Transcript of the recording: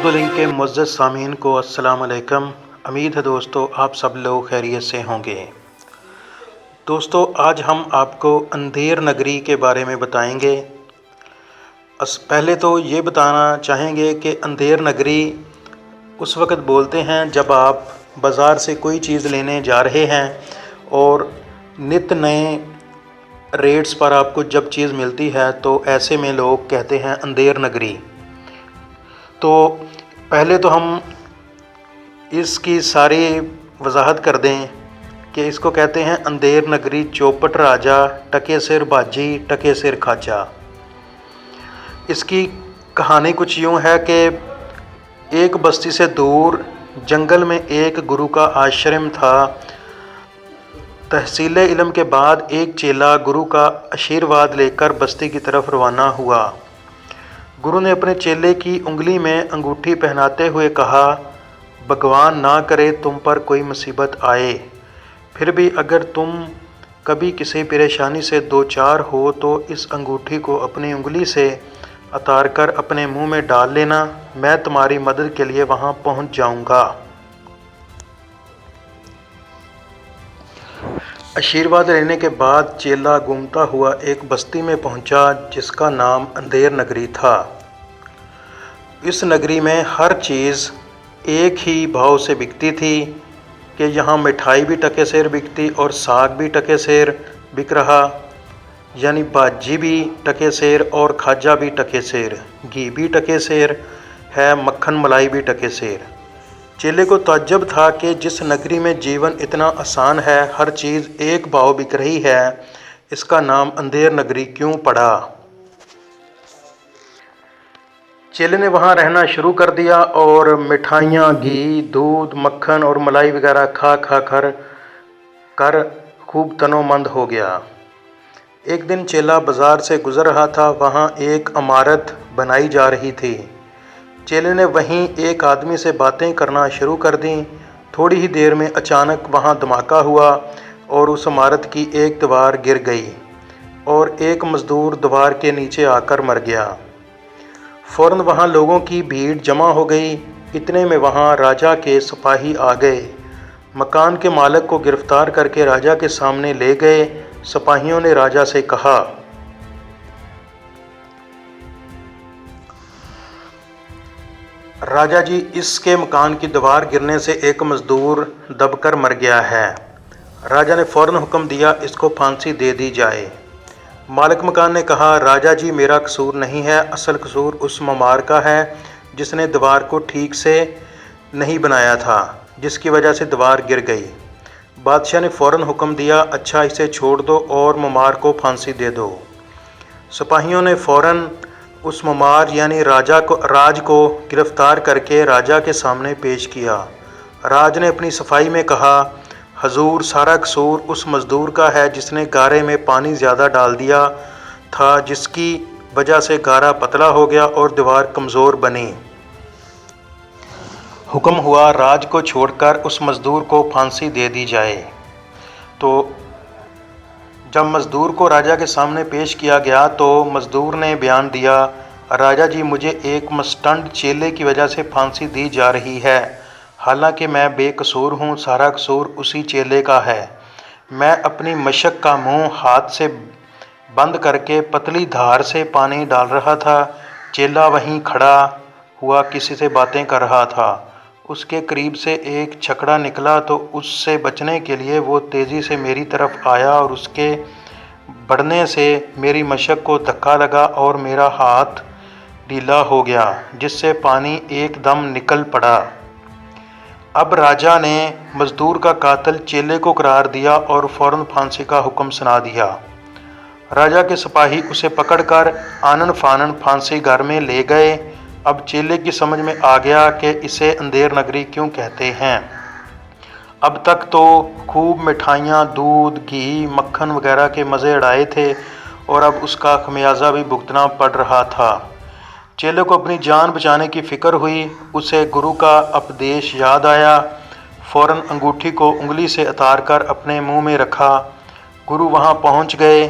Urdu link के मुअज़्ज़ज़ सामीन को अस्सलाम अलैकुम। उम्मीद है दोस्तों आप सब लोग खैरियत से होंगे। दोस्तों आज हम आपको अंधेर नगरी के बारे में बताएंगे। पहले तो ये बताना चाहेंगे कि अंधेर नगरी उस वक़्त बोलते हैं जब आप बाज़ार से कोई चीज़ लेने जा रहे हैं और नित नए रेट्स पर आपको जब चीज़ मिलती है तो ऐसे में लोग कहते हैं अंधेर नगरी। तो पहले तो हम इसकी सारी वजाहत कर दें कि इसको कहते हैं अंधेर नगरी चौपट राजा टके सिर बाजी टके सिर खाजा। इसकी कहानी कुछ यूँ है कि एक बस्ती से दूर जंगल में एक गुरु का आश्रम था। तहसील इल्म के बाद एक चेला गुरु का आशीर्वाद लेकर बस्ती की तरफ रवाना हुआ। गुरु ने अपने चेले की उंगली में अंगूठी पहनाते हुए कहा, भगवान ना करे तुम पर कोई मुसीबत आए, फिर भी अगर तुम कभी किसी परेशानी से दो चार हो तो इस अंगूठी को अपनी उंगली से उतार कर अपने मुंह में डाल लेना, मैं तुम्हारी मदद के लिए वहां पहुंच जाऊंगा। आशीर्वाद लेने के बाद चेला घूमता हुआ एक बस्ती में पहुंचा जिसका नाम अंधेर नगरी था। इस नगरी में हर चीज़ एक ही भाव से बिकती थी कि यहाँ मिठाई भी टके सेर बिकती और साग भी टके सेर बिक रहा, यानी बाजी भी टके सेर और खाजा भी टके सेर, घी भी टके सेर है, मक्खन मलाई भी टके सेर। चेले को ताज्जुब था कि जिस नगरी में जीवन इतना आसान है, हर चीज़ एक भाव बिक रही है, इसका नाम अंधेर नगरी क्यों पड़ा। चेले ने वहाँ रहना शुरू कर दिया और मिठाइयाँ, घी, दूध, मक्खन और मलाई वगैरह खा खा कर खूब तनोमंद हो गया। एक दिन चेला बाज़ार से गुज़र रहा था, वहाँ एक इमारत बनाई जा रही थी। चेले ने वहीं एक आदमी से बातें करना शुरू कर दी। थोड़ी ही देर में अचानक वहाँ धमाका हुआ और उस इमारत की एक दीवार गिर गई और एक मज़दूर दीवार के नीचे आकर मर गया। फ़ौरन वहाँ लोगों की भीड़ जमा हो गई। इतने में वहाँ राजा के सिपाही आ गए। मकान के मालिक को गिरफ़्तार करके राजा के सामने ले गए। सिपाहियों ने राजा से कहा, राजा जी, इसके मकान की दीवार गिरने से एक मज़दूर दबकर मर गया है। राजा ने फ़ौरन हुक्म दिया, इसको फांसी दे दी जाए। मालिक मकान ने कहा, राजा जी मेरा कसूर नहीं है, असल कसूर उस ममार का है जिसने दीवार को ठीक से नहीं बनाया था, जिसकी वजह से दीवार गिर गई। बादशाह ने फ़ौरन हुक्म दिया, अच्छा इसे छोड़ दो और ममार को फांसी दे दो। सिपाहियों ने फ़ौरन उस ममार यानी राज को गिरफ़्तार करके राजा के सामने पेश किया। राज ने अपनी सफाई में कहा, हजूर सारा कसूर उस मज़दूर का है जिसने गारे में पानी ज़्यादा डाल दिया था, जिसकी वजह से गारा पतला हो गया और दीवार कमज़ोर बनी। हुक्म हुआ राज को छोड़कर उस मज़दूर को फांसी दे दी जाए। तो जब मज़दूर को राजा के सामने पेश किया गया तो मज़दूर ने बयान दिया, राजा जी मुझे एक मस्टंड चेले की वजह से फांसी दी जा रही है, हालांकि मैं बेकसूर हूँ, सारा कसूर उसी चेले का है। मैं अपनी मशक का मुंह हाथ से बंद करके पतली धार से पानी डाल रहा था। चेला वहीं खड़ा हुआ किसी से बातें कर रहा था। उसके करीब से एक छकड़ा निकला तो उससे बचने के लिए वो तेज़ी से मेरी तरफ आया और उसके बढ़ने से मेरी मशक को धक्का लगा और मेरा हाथ ढीला हो गया, जिससे पानी एकदम निकल पड़ा। अब राजा ने मज़दूर का कातिल चेले को करार दिया और फ़ौरन फांसी का हुक्म सुना दिया। राजा के सिपाही उसे पकड़कर आनन फानन फांसी घर में ले गए। अब चेले की समझ में आ गया कि इसे अंधेर नगरी क्यों कहते हैं। अब तक तो खूब मिठाइयाँ, दूध, घी, मक्खन वगैरह के मज़े उड़ाए थे और अब उसका खमियाजा भी भुगतना पड़ रहा था। चेले को अपनी जान बचाने की फ़िक्र हुई। उसे गुरु का उपदेश याद आया। फ़ौरन अंगूठी को उंगली से उतार कर अपने मुंह में रखा। गुरु वहाँ पहुँच गए।